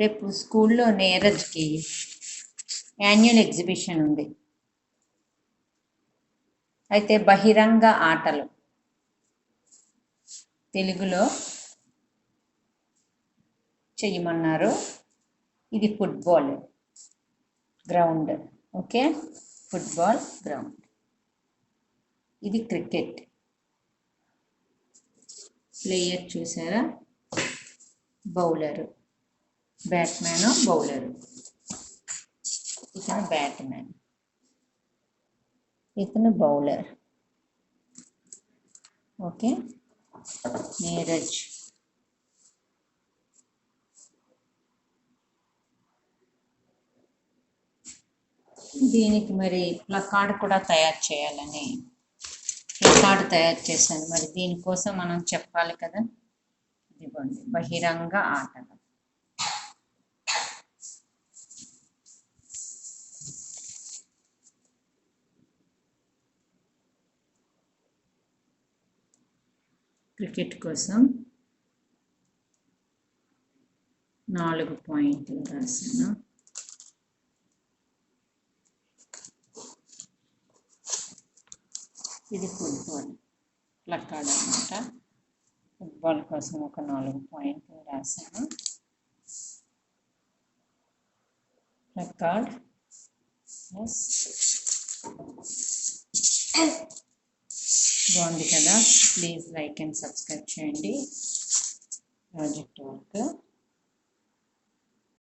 రేపు స్కూల్లో నీరజ్కి annual exhibition ఉంది. అయితే బహిరంగ ఆటలు తెలుగులో చెయ్యమన్నారు. ఇది football ground. Okay, football ground. ఇది క్రికెట్. ప్లేయర్ చూసారా, బౌలరు, బ్యాట్మ్యాన్, బౌలరు. ఇతను బ్యాట్మ్యాన్, ఇతను బౌలర్. ఓకే, నీరజ్. దీనికి మరి ప్లకార్డ్ కూడా తయారు చేయాలని ప్లకార్డ్ తయారు చేశాను. మరి దీనికోసం మనం చెప్పాలి కదా. ఇదిగోండి, బహిరంగ ఆటలు. క్రికెట్ కోసం 4 పాయింట్లు రాశాను. ఇది ఫుట్బాల్ ప్లకార్డ్ అన్నమాట. ఫుట్బాల్ కోసం ఒక 4 పాయింట్లు రాశాను. ప్లకార్డ్ బాగుంది కదా. ప్లీజ్ లైక్ అండ్ సబ్స్క్రైబ్ చేయండి. Project work.